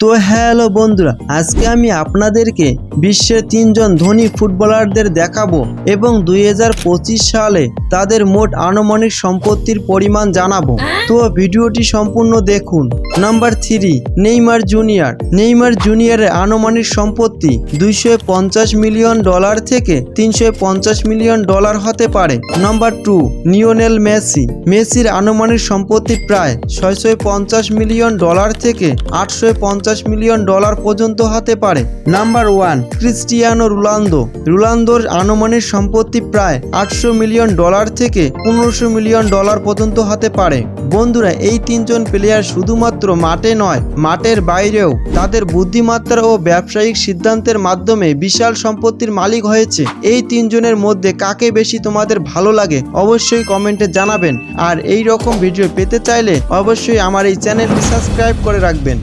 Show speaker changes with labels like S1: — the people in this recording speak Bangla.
S1: তো হ্যালো বন্ধুরা, আজকে আমি আপনাদেরকে বিশ্বের 3জন ধনী ফুটবলারদের দেখাবো এবং 2025 সালে তাদের মোট আনুমানিক সম্পত্তির পরিমাণ জানাবো। তো ভিডিওটি সম্পূর্ণ দেখুন। Number 3, Neymar junior. নেইমার জুনিয়রের আনুমানিক সম্পত্তি $250 মিলিয়ন থেকে $350 মিলিয়ন হতে পারে। Number 2, Lionel Messi. মেসির আনুমানিক সম্পত্তি প্রায় $650 মিলিয়ন থেকে $850 মিলিয়ন পর্যন্ত হতে পারে। Number 1, Cristiano Ronaldo. রোনালদোর আনুমানিক সম্পত্তি প্রায় $800 মিলিয়ন থেকে $1500 মিলিয়ন পর্যন্ত হতে পারে। বন্ধুরা, এই 3জন প্লেয়ার শুধুমাত্র মাঠে নয়, মাঠের বাইরেও তাদের বুদ্ধিমত্তা ও ব্যবসায়িক সিদ্ধান্তের মাধ্যমে বিশাল সম্পত্তির মালিক হয়েছে। এই 3জনের মধ্যে কাকে বেশি তোমাদের ভালো লাগে অবশ্যই কমেন্টে জানাবেন। আর এই রকম ভিডিও পেতে চাইলে অবশ্যই আমার এই চ্যানেলটি সাবস্ক্রাইব করে রাখবেন।